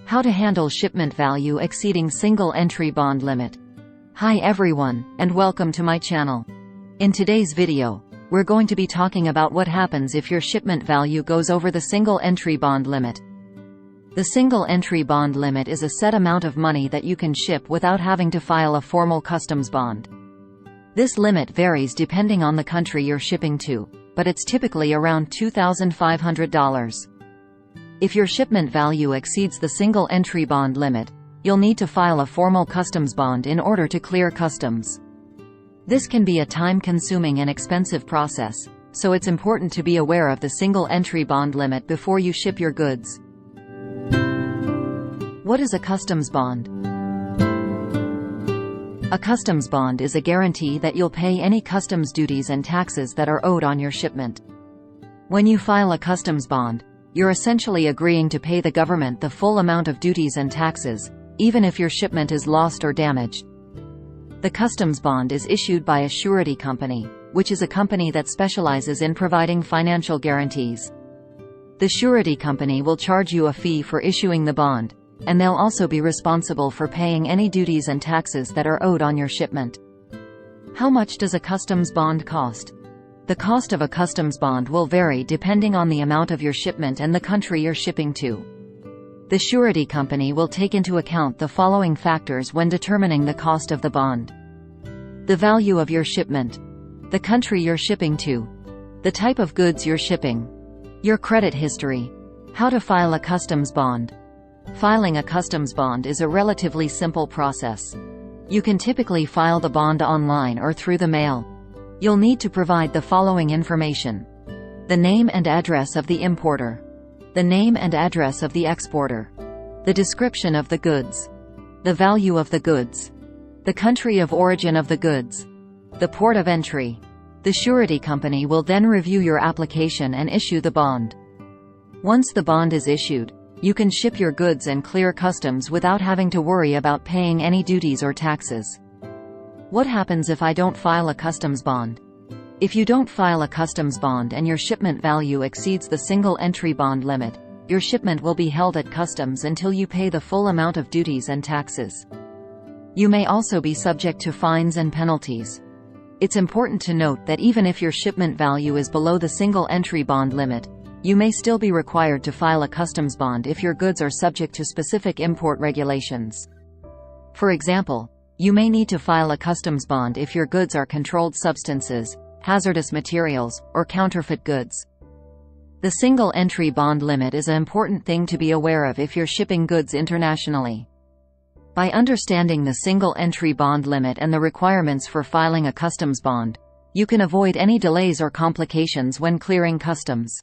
How to handle shipment value exceeding single entry bond limit. Hi everyone, and welcome to my channel. In today's video, we're going to be talking about what happens if your shipment value goes over the single entry bond limit. The single entry bond limit is a set amount of money that you can ship without having to file a formal customs bond. This limit varies depending on the country you're shipping to, but it's typically around $2,500. If your shipment value exceeds the single entry bond limit, you'll need to file a formal customs bond in order to clear customs. This can be a time-consuming and expensive process, so it's important to be aware of the single entry bond limit before you ship your goods. What is a customs bond? A customs bond is a guarantee that you'll pay any customs duties and taxes that are owed on your shipment. When you file a customs bond, you're essentially agreeing to pay the government the full amount of duties and taxes, even if your shipment is lost or damaged. The customs bond is issued by a surety company, which is a company that specializes in providing financial guarantees. The surety company will charge you a fee for issuing the bond, and they'll also be responsible for paying any duties and taxes that are owed on your shipment. How much does a customs bond cost? The cost of a customs bond will vary depending on the amount of your shipment and the country you're shipping to. The surety company will take into account the following factors when determining the cost of the bond: the value of your shipment, the country you're shipping to, the type of goods you're shipping, your credit history. How to file a customs bond. Filing a customs bond is a relatively simple process. You can typically file the bond online or through the mail. You'll need to provide the following information: the name and address of the importer, the name and address of the exporter, the description of the goods, the value of the goods, the country of origin of the goods, the port of entry. The surety company will then review your application and issue the bond. Once the bond is issued, you can ship your goods and clear customs without having to worry about paying any duties or taxes. What happens if I don't file a customs bond? If you don't file a customs bond and your shipment value exceeds the single entry bond limit, your shipment will be held at customs until you pay the full amount of duties and taxes. You may also be subject to fines and penalties. It's important to note that even if your shipment value is below the single entry bond limit, you may still be required to file a customs bond if your goods are subject to specific import regulations. For example, you may need to file a customs bond if your goods are controlled substances, hazardous materials, or counterfeit goods. The single entry bond limit is an important thing to be aware of if you're shipping goods internationally. By understanding the single entry bond limit and the requirements for filing a customs bond, you can avoid any delays or complications when clearing customs.